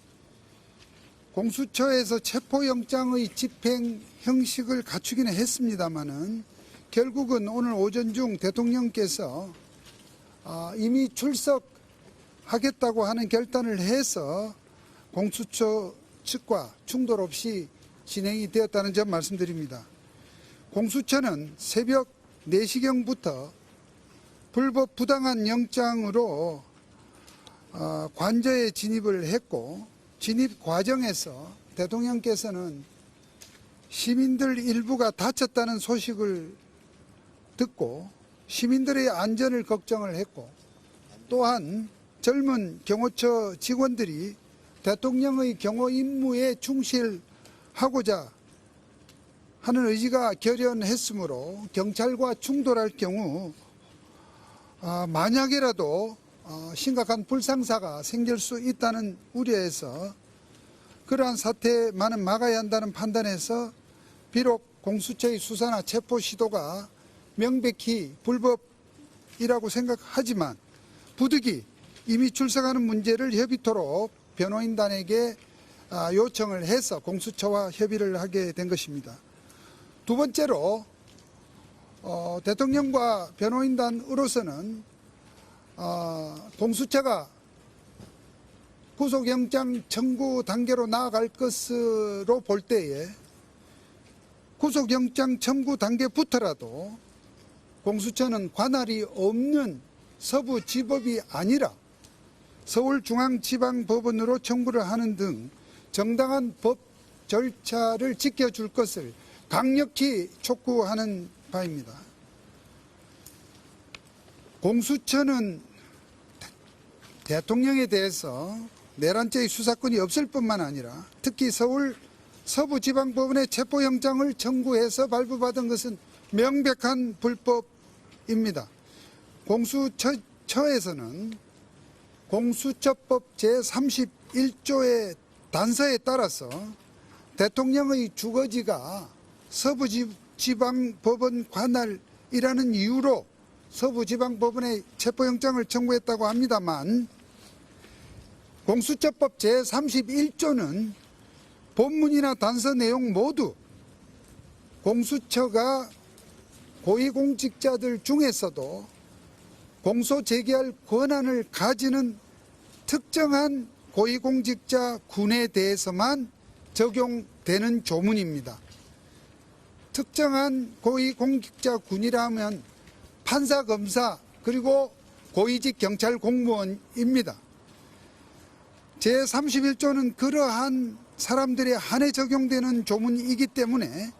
공수처에서 체포영장의 집행 형식을 갖추기는 했습니다마는 결국은 오늘 오전 중 대통령께서 이미 출석하겠다고 하는 결단을 해서 공수처 측과 충돌 없이 진행이 되었다는 점 말씀드립니다. 공수처는 새벽 4시경부터 불법 부당한 영장으로 관저에 진입을 했고 진입 과정에서 대통령께서는 시민들 일부가 다쳤다는 소식을 듣고 시민들의 안전을 걱정을 했고 또한 젊은 경호처 직원들이 대통령의 경호 임무에 충실하고자 하는 의지가 결연했으므로 경찰과 충돌할 경우 만약에라도 심각한 불상사가 생길 수 있다는 우려에서 그러한 사태만은 막아야 한다는 판단에서 비록 공수처의 수사나 체포 시도가 명백히 불법이라고 생각하지만 부득이 이미 출석하는 문제를 협의토록 변호인단에게 요청을 해서 공수처와 협의를 하게 된 것입니다. 두 번째로 대통령과 변호인단으로서는 공수처가 구속영장 청구 단계로 나아갈 것으로 볼 때에 구속영장 청구 단계부터라도 공수처는 관할이 없는 서부지법이 아니라 서울중앙지방법원으로 청구를 하는 등 정당한 법 절차를 지켜줄 것을 강력히 촉구하는 바입니다. 공수처는 대통령에 대해서 내란죄의 수사권이 없을 뿐만 아니라 특히 서울 서부지방법원의 체포영장을 청구해서 발부받은 것은 명백한 불법입니다. 공수처에서는 공수처법 제31조의 단서에 따라서 대통령의 주거지가 서부지방법원 관할이라는 이유로 서부지방법원에 체포영장을 청구했다고 합니다만 공수처법 제31조는 본문이나 단서 내용 모두 공수처가 고위공직자들 중에서도 공소 제기할 권한을 가지는 특정한 고위공직자 군에 대해서만 적용되는 조문입니다. 특정한 고위공직자 군이라면 판사, 검사, 그리고 고위직 경찰 공무원입니다. 제31조는 그러한 사람들에 한해 적용되는 조문이기 때문에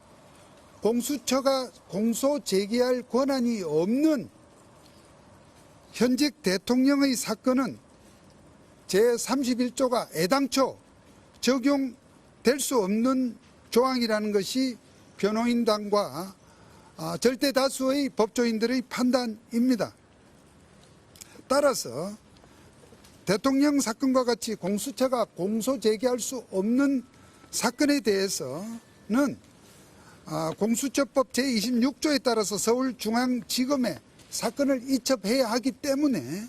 공수처가 공소 제기할 권한이 없는 현직 대통령의 사건은 제31조가 애당초 적용될 수 없는 조항이라는 것이 변호인단과 절대 다수의 법조인들의 판단입니다. 따라서 대통령 사건과 같이 공수처가 공소 제기할 수 없는 사건에 대해서는 공수처법 제26조에 따라서 서울중앙지검에 사건을 이첩해야 하기 때문에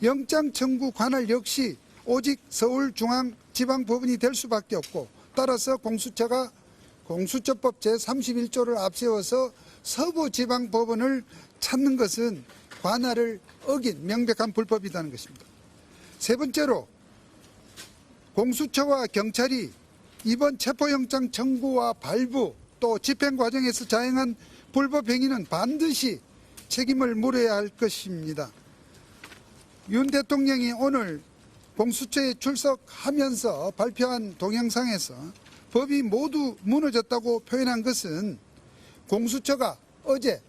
영장 청구 관할 역시 오직 서울중앙지방법원이 될 수밖에 없고 따라서 공수처가 공수처법 제31조를 앞세워서 서부지방법원을 찾는 것은 관할을 어긴 명백한 불법이라는 것입니다. 세 번째로 공수처와 경찰이 이번 체포영장 청구와 발부 또 집행 과정에서 자행한 불법 행위는 반드시 책임을 물어야 할 것입니다. 윤 대통령이 오늘 공수처에 출석하면서 발표한 동영상에서 법이 모두 무너졌다고 표현한 것은 공수처가 어제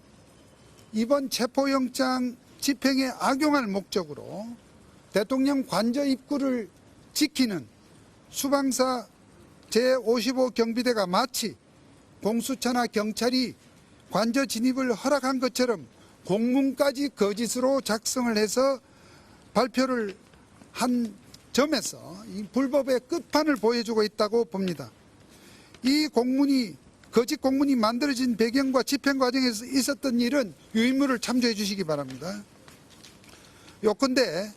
이번 체포영장 집행에 악용할 목적으로 대통령 관저 입구를 지키는 수방사 제55 경비대가 마치 공수처나 경찰이 관저 진입을 허락한 것처럼 공문까지 거짓으로 작성을 해서 발표를 한 점에서 이 불법의 끝판을 보여주고 있다고 봅니다. 이 공문이 거짓 공문이 만들어진 배경과 집행 과정에서 있었던 일은 유인물을 참조해 주시기 바랍니다. 요컨대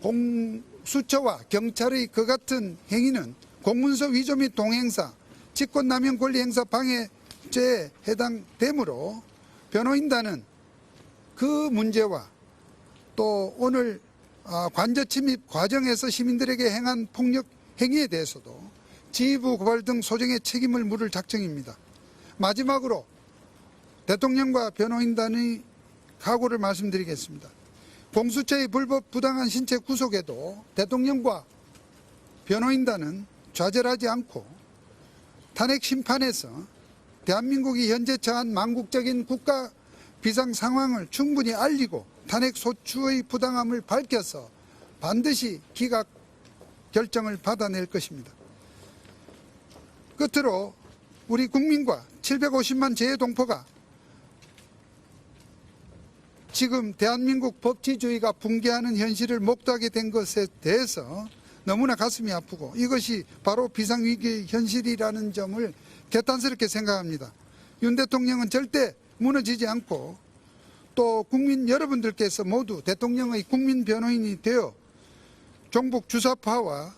공수처와 경찰의 그 같은 행위는 공문서 위조 및 동행사, 직권남용 권리행사 방해죄에 해당되므로 변호인단은 그 문제와 또 오늘 관저 침입 과정에서 시민들에게 행한 폭력 행위에 대해서도 지휘부 고발 등 소정의 책임을 물을 작정입니다. 마지막으로 대통령과 변호인단의 각오를 말씀드리겠습니다. 공수처의 불법 부당한 신체 구속에도 대통령과 변호인단은 좌절하지 않고 탄핵 심판에서 대한민국이 현재 처한 망국적인 국가 비상 상황을 충분히 알리고 탄핵 소추의 부당함을 밝혀서 반드시 기각 결정을 받아낼 것입니다. 끝으로 우리 국민과 750만 재외동포가 지금 대한민국 법치주의가 붕괴하는 현실을 목도하게 된 것에 대해서 너무나 가슴이 아프고 이것이 바로 비상위기의 현실이라는 점을 개탄스럽게 생각합니다. 윤 대통령은 절대 무너지지 않고 또 국민 여러분들께서 모두 대통령의 국민 변호인이 되어 종북 주사파와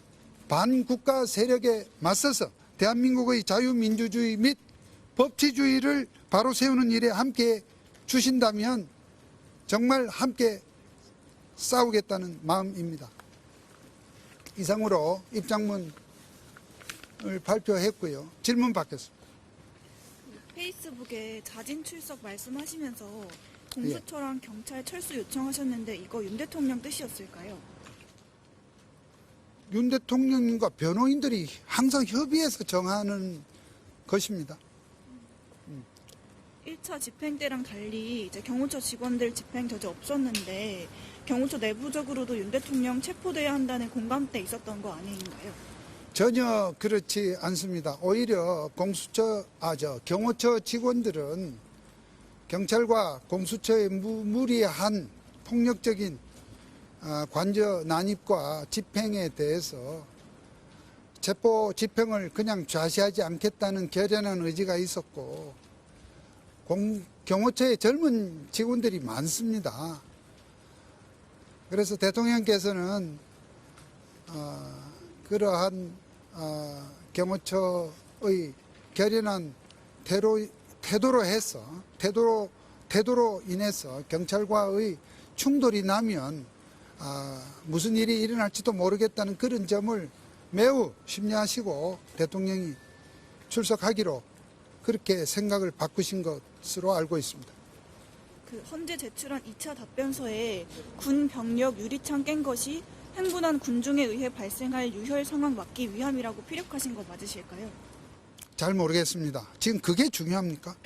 반국가 세력에 맞서서 대한민국의 자유민주주의 및 법치주의를 바로 세우는 일에 함께 주신다면 정말 함께 싸우겠다는 마음입니다. 이상으로 입장문을 발표했고요. 질문 받겠습니다. 페이스북에 자진 출석 말씀하시면서 공수처랑 경찰 철수 요청하셨는데 이거 윤 대통령 뜻이었을까요? 윤 대통령과 변호인들이 항상 협의해서 정하는 것입니다. 1차 집행 때랑 달리 이제 경호처 직원들 집행 저지 없었는데 경호처 내부적으로도 윤 대통령 체포돼야 한다는 공감대 있었던 거 아닌가요? 전혀 그렇지 않습니다. 오히려 경호처 직원들은 경찰과 공수처의 무리한 폭력적인 관저 난입과 집행에 대해서 체포 집행을 그냥 좌시하지 않겠다는 결연한 의지가 있었고 경호처에 젊은 직원들이 많습니다. 그래서 대통령께서는 그러한 경호처의 결연한 태도로 인해서 경찰과의 충돌이 나면 무슨 일이 일어날지도 모르겠다는 그런 점을 매우 심려하시고 대통령이 출석하기로 그렇게 생각을 바꾸신 것으로 알고 있습니다. 그 헌재 제출한 2차 답변서에 군 병력 유리창 깬 것이 행군한 군중에 의해 발생할 유혈 상황 막기 위함이라고 피력하신 거 맞으실까요? 잘 모르겠습니다. 지금 그게 중요합니까?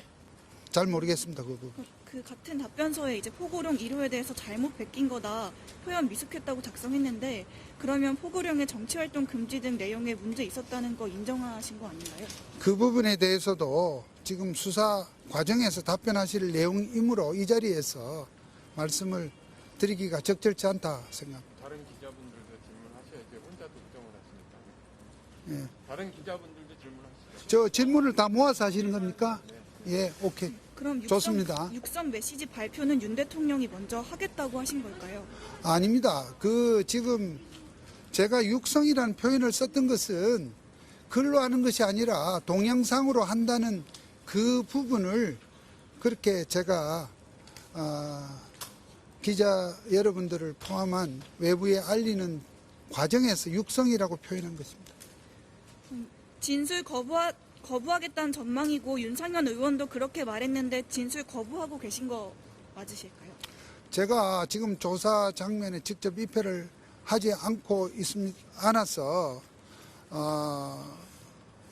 잘 모르겠습니다. 그 부분. 그 같은 답변서에 이제 포고령 1호에 대해서 잘못 베낀 거다 표현 미숙했다고 작성했는데 그러면 포고령의 정치활동 금지 등 내용에 문제 있었다는 거 인정하신 거 아닌가요? 그 부분에 대해서도 지금 수사 과정에서 답변하실 내용이므로 이 자리에서 말씀을 드리기가 적절치 않다 생각합니다. 다른 기자분들도 질문하셔야지 혼자 독점을 하시니까. 예. 다른 기자분들도 질문하시죠. 저 질문을 다 모아서 하시는 겁니까? 예, 오케이. 그럼 좋습니다. 육성 메시지 발표는 윤 대통령이 먼저 하겠다고 하신 걸까요? 아닙니다. 지금 제가 육성이라는 표현을 썼던 것은 글로 하는 것이 아니라 동영상으로 한다는 그 부분을 그렇게 제가 기자 여러분들을 포함한 외부에 알리는 과정에서 육성이라고 표현한 것입니다. 진술 거부하겠다는 전망이고 윤상현 의원도 그렇게 말했는데 진술 거부하고 계신 거 맞으실까요? 제가 지금 조사 장면에 직접 입회를 하지 않아서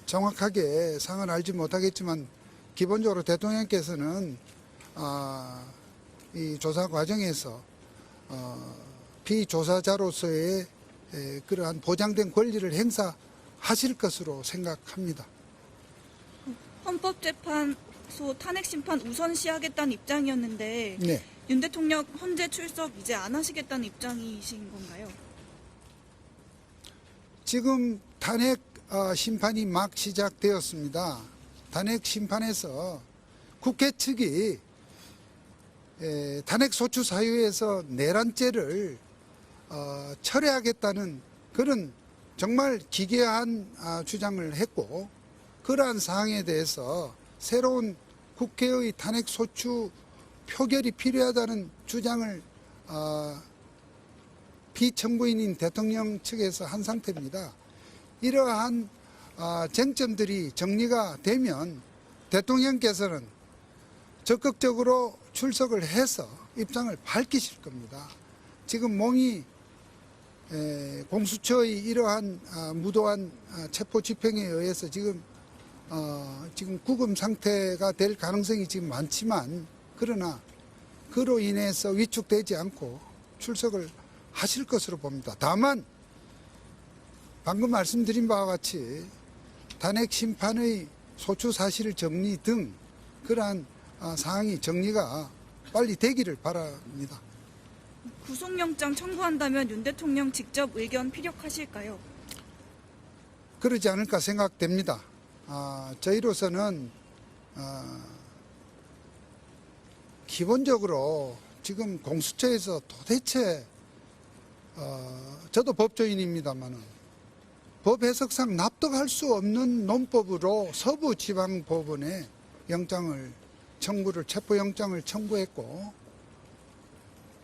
정확하게 상을 알지 못하겠지만 기본적으로 대통령께서는 이 조사 과정에서 피조사자로서의 그러한 보장된 권리를 행사하실 것으로 생각합니다. 헌법재판소 탄핵심판 우선시하겠다는 입장이었는데 네. 윤 대통령 헌재 출석 이제 안 하시겠다는 입장이신 건가요? 지금 탄핵 심판이 막 시작되었습니다. 탄핵 심판에서 국회 측이 탄핵 소추 사유에서 내란죄를 철회하겠다는 그런 정말 기괴한 주장을 했고, 그러한 사항에 대해서 새로운 국회의 탄핵 소추 표결이 필요하다는 주장을 피청구인인 대통령 측에서 한 상태입니다. 이러한 쟁점들이 정리가 되면 대통령께서는 적극적으로 출석을 해서 입장을 밝히실 겁니다. 지금 몸이 공수처의 이러한 무도한 체포 집행에 의해서 지금 구금 상태가 될 가능성이 지금 많지만, 그러나 그로 인해서 위축되지 않고 출석을 하실 것으로 봅니다. 다만 방금 말씀드린 바와 같이 탄핵 심판의 소추 사실 정리 등 그러한 사항이 정리가 빨리 되기를 바랍니다. 구속영장 청구한다면 윤 대통령 직접 의견 피력하실까요? 그러지 않을까 생각됩니다. 저희로서는 기본적으로 지금 공수처에서 도대체 저도 법조인입니다만은 법 해석상 납득할 수 없는 논법으로 서부지방법원에 체포영장을 청구했고,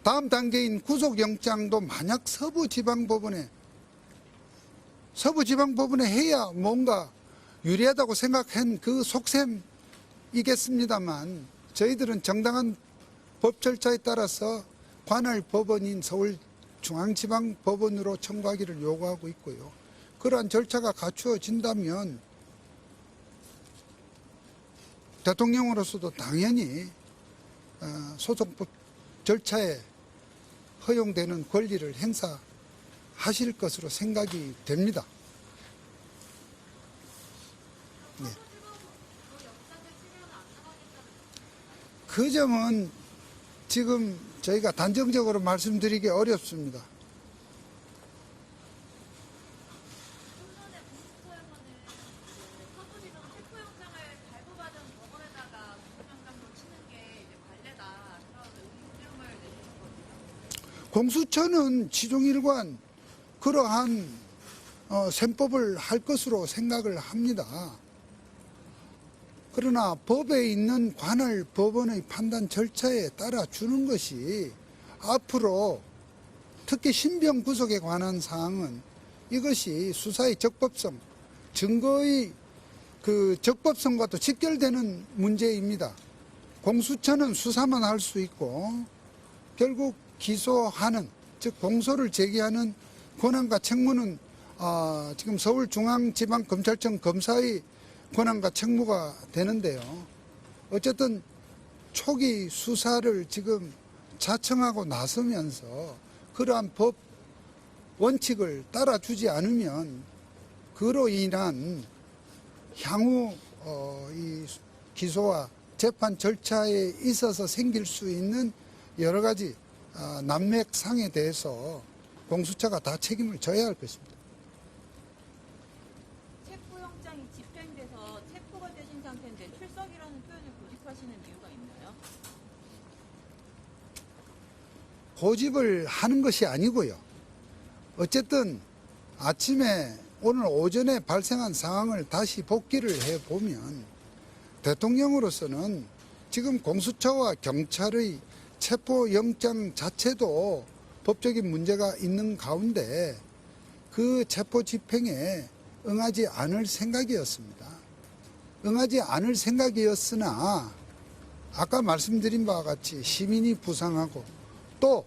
다음 단계인 구속영장도 만약 서부지방법원에 해야 뭔가 유리하다고 생각한 그 속셈이겠습니다만, 저희들은 정당한 법 절차에 따라서 관할 법원인 서울중앙지방법원으로 청구하기를 요구하고 있고요. 그러한 절차가 갖추어진다면 대통령으로서도 당연히 소송법 절차에 허용되는 권리를 행사하실 것으로 생각이 됩니다. 네. 그 점은 지금 저희가 단정적으로 말씀드리기 어렵습니다. 공수처는 지종일관 그러한 셈법을 할 것으로 생각을 합니다. 그러나 법에 있는 관할 법원의 판단 절차에 따라 주는 것이 앞으로 특히 신병 구속에 관한 사항은 이것이 수사의 적법성, 증거의 그 적법성과도 직결되는 문제입니다. 공수처는 수사만 할 수 있고 결국 기소하는, 즉 공소를 제기하는 권한과 책무는 지금 서울중앙지방검찰청 검사의 권한과 책무가 되는데요. 어쨌든 초기 수사를 지금 자청하고 나서면서 그러한 법 원칙을 따라주지 않으면 그로 인한 향후 이 기소와 재판 절차에 있어서 생길 수 있는 여러 가지 난맥상에 대해서 공수처가 다 책임을 져야 할 것입니다. 체포영장이 집행돼서 체포가 되신 상태인데 출석이라는 표현을 고집하시는 이유가 있나요? 고집을 하는 것이 아니고요. 어쨌든 아침에 오늘 오전에 발생한 상황을 다시 복기를 해보면 대통령으로서는 지금 공수처와 경찰의 체포영장 자체도 법적인 문제가 있는 가운데 그 체포 집행에 응하지 않을 생각이었습니다. 응하지 않을 생각이었으나 아까 말씀드린 바와 같이 시민이 부상하고 또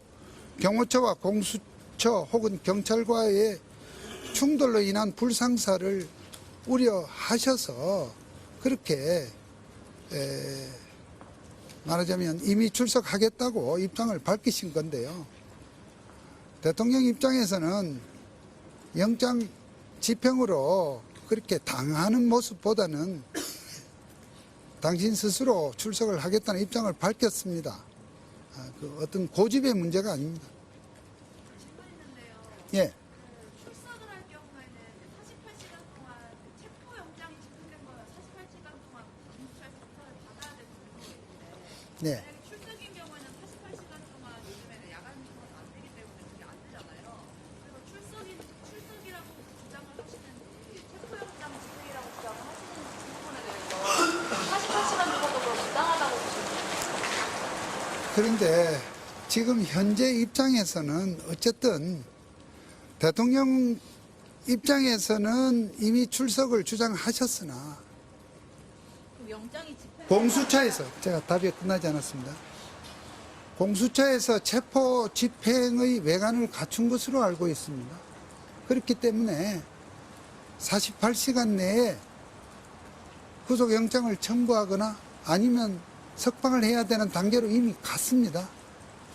경호처와 공수처 혹은 경찰과의 충돌로 인한 불상사를 우려하셔서 그렇게 말하자면 이미 출석하겠다고 입장을 밝히신 건데요. 대통령 입장에서는 영장 집행으로 그렇게 당하는 모습보다는 당신 스스로 출석을 하겠다는 입장을 밝혔습니다. 그 어떤 고집의 문제가 아닙니다. 질문 있는데요. 예. 출석을 할 경우에는 48시간 동안 네. 출석인 경우에는 48시간 동안 요즘에는 야간 근무가 안 되기 때문에 그게 안 되잖아요. 그래서 출석이라고 주장을 하시는지 체포영장 집행이라고 주장을 하시는지 그 부분에 대해서 48시간 정도도 부당하다고 보시는지. 그런데 지금 현재 입장에서는 어쨌든 대통령 입장에서는 이미 출석을 주장하셨으나 그럼 영장이 집행 공수처에서 제가 답이 끝나지 않았습니다. 공수처에서 체포 집행의 외관을 갖춘 것으로 알고 있습니다. 그렇기 때문에 48시간 내에 구속영장을 청구하거나 아니면 석방을 해야 되는 단계로 이미 갔습니다.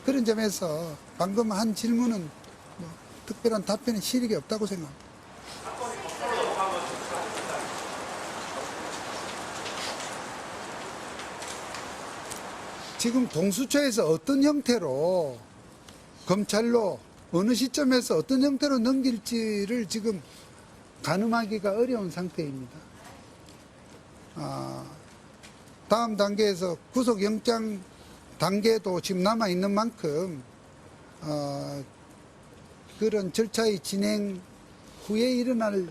그런 점에서 방금 한 질문은 뭐 특별한 답변의 실익이 없다고 생각합니다. 지금 공수처에서 어떤 형태로 검찰로 어느 시점에서 어떤 형태로 넘길지를 지금 가늠하기가 어려운 상태입니다. 다음 단계에서 구속영장 단계도 지금 남아있는 만큼 그런 절차의 진행 후에 일어날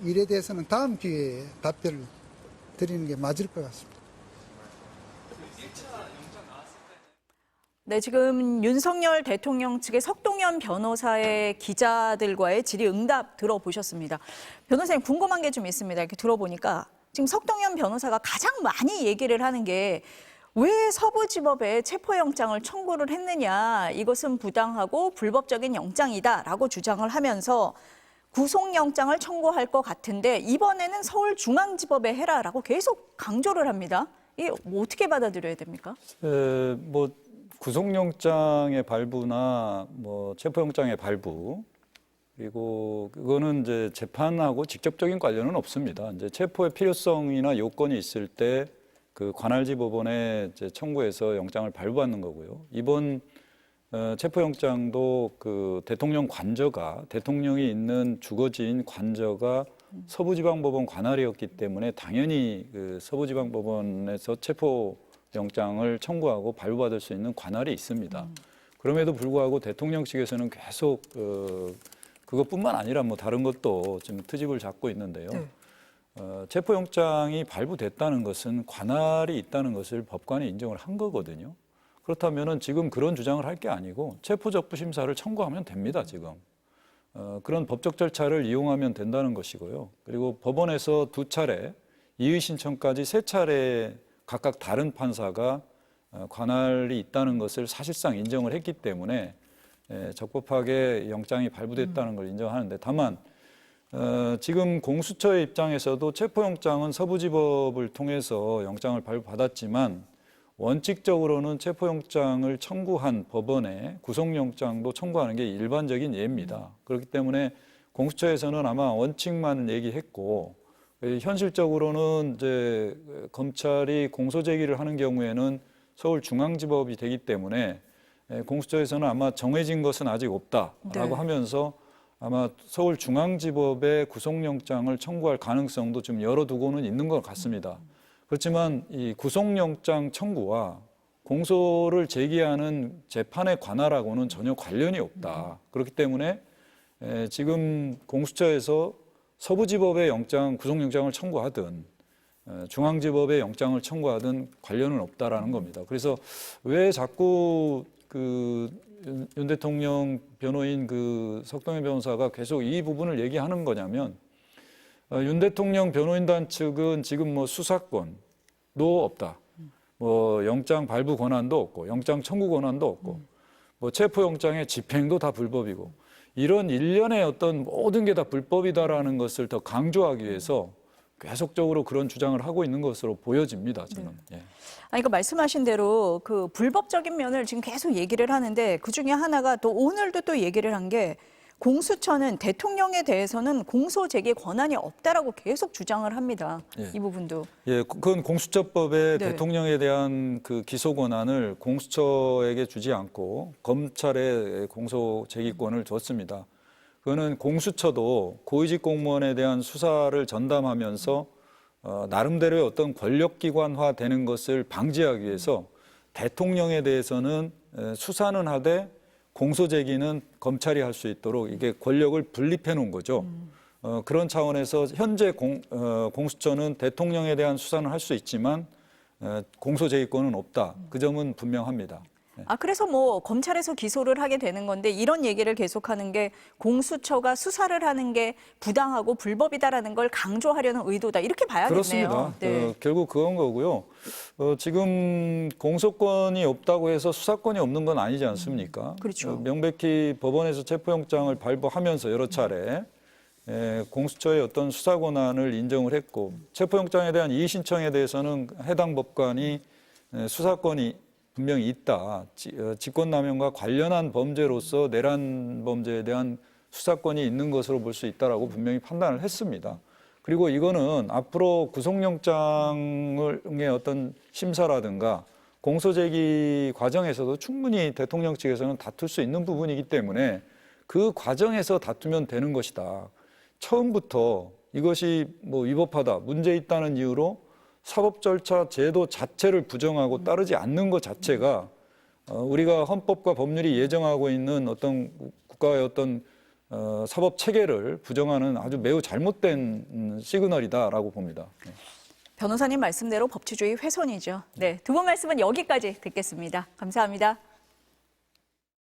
일에 대해서는 다음 기회에 답변을 드리는 게 맞을 것 같습니다. 네, 지금 윤석열 대통령 측의 석동현 변호사의 기자들과의 질의응답 들어보셨습니다. 변호사님 궁금한 게 좀 있습니다. 이렇게 들어보니까 지금 석동현 변호사가 가장 많이 얘기를 하는 게 왜 서부지법에 체포영장을 청구를 했느냐, 이것은 부당하고 불법적인 영장이다라고 주장을 하면서 구속영장을 청구할 것 같은데 이번에는 서울중앙지법에 해라라고 계속 강조를 합니다. 이게 뭐 어떻게 받아들여야 됩니까? 뭐 구속영장의 발부나 뭐 체포영장의 발부, 그리고 그거는 이제 재판하고 직접적인 관련은 없습니다. 이제 체포의 필요성이나 요건이 있을 때 그 관할지 법원에 이제 청구해서 영장을 발부받는 거고요. 이번 체포영장도 그 대통령 관저가, 대통령이 있는 주거지인 관저가 서부지방법원 관할이었기 때문에 당연히 그 서부지방법원에서 체포영장을 청구하고 발부받을 수 있는 관할이 있습니다. 그럼에도 불구하고 대통령 측에서는 계속 그것뿐만 아니라 뭐 다른 것도 좀 트집을 잡고 있는데요. 네. 체포영장이 발부됐다는 것은 관할이 있다는 것을 법관이 인정을 한 거거든요. 그렇다면은 지금 그런 주장을 할 게 아니고 체포적부 심사를 청구하면 됩니다. 지금 그런 법적 절차를 이용하면 된다는 것이고요. 그리고 법원에서 2차례, 이의 신청까지 3차례 각각 다른 판사가 관할이 있다는 것을 사실상 인정을 했기 때문에 적법하게 영장이 발부됐다는 걸 인정하는데, 다만 지금 공수처의 입장에서도 체포영장은 서부지법을 통해서 영장을 발부받았지만 원칙적으로는 체포영장을 청구한 법원에 구속영장도 청구하는 게 일반적인 예입니다. 그렇기 때문에 공수처에서는 아마 원칙만 얘기했고, 현실적으로는 이제 검찰이 공소 제기를 하는 경우에는 서울중앙지법이 되기 때문에 공수처에서는 아마 정해진 것은 아직 없다라고 하면서 아마 서울중앙지법에 구속영장을 청구할 가능성도 좀 열어두고는 있는 것 같습니다. 그렇지만 이 구속영장 청구와 공소를 제기하는 재판의 관할하고는 전혀 관련이 없다. 그렇기 때문에 지금 공수처에서 서부지법에 구속영장을 청구하든 중앙지법에 영장을 청구하든 관련은 없다라는 겁니다. 그래서 왜 자꾸 윤 대통령 변호인 석동현 변호사가 계속 이 부분을 얘기하는 거냐면, 윤 대통령 변호인단 측은 지금 뭐 수사권도 없다, 뭐 영장 발부 권한도 없고, 영장 청구 권한도 없고, 뭐 체포영장의 집행도 다 불법이고, 이런 일련의 어떤 모든 게 다 불법이다라는 것을 더 강조하기 위해서 계속적으로 그런 주장을 하고 있는 것으로 보여집니다, 저는. 예. 아니, 말씀하신 대로 그 불법적인 면을 지금 계속 얘기를 하는데 그 중에 하나가 또 오늘도 또 얘기를 한 게 공수처는 대통령에 대해서는 공소 제기 권한이 없다라고 계속 주장을 합니다. 예. 이 부분도. 예, 그건 공수처법에 네. 대통령에 대한 그 기소 권한을 공수처에게 주지 않고 검찰에 공소 제기권을 줬습니다. 그거는 공수처도 고위직 공무원에 대한 수사를 전담하면서 나름대로의 어떤 권력기관화 되는 것을 방지하기 위해서 대통령에 대해서는 수사는 하되 공소 제기는 검찰이 할 수 있도록 이게 권력을 분립해 놓은 거죠. 그런 차원에서 현재 공수처는 대통령에 대한 수사는 할 수 있지만 공소 제기권은 없다. 그 점은 분명합니다. 그래서 뭐 검찰에서 기소를 하게 되는 건데 이런 얘기를 계속하는 게 공수처가 수사를 하는 게 부당하고 불법이다라는 걸 강조하려는 의도다. 이렇게 봐야겠네요. 그렇습니다. 네. 결국 그건 거고요. 지금 공소권이 없다고 해서 수사권이 없는 건 아니지 않습니까? 그렇죠. 명백히 법원에서 체포영장을 발부하면서 여러 차례 공수처의 어떤 수사 권한을 인정을 했고 체포영장에 대한 이의 신청에 대해서는 해당 법관이 수사권이 분명히 있다. 직권남용과 관련한 범죄로서 내란 범죄에 대한 수사권이 있는 것으로 볼 수 있다라고 분명히 판단을 했습니다. 그리고 이거는 앞으로 구속영장의 어떤 심사라든가 공소제기 과정에서도 충분히 대통령 측에서는 다툴 수 있는 부분이기 때문에 그 과정에서 다투면 되는 것이다. 처음부터 이것이 뭐 위법하다, 문제 있다는 이유로 사법 절차 제도 자체를 부정하고 따르지 않는 것 자체가 우리가 헌법과 법률이 예정하고 있는 어떤 국가의 어떤 사법 체계를 부정하는 아주 매우 잘못된 시그널이다라고 봅니다. 변호사님 말씀대로 법치주의 훼손이죠. 네, 두 분 말씀은 여기까지 듣겠습니다. 감사합니다.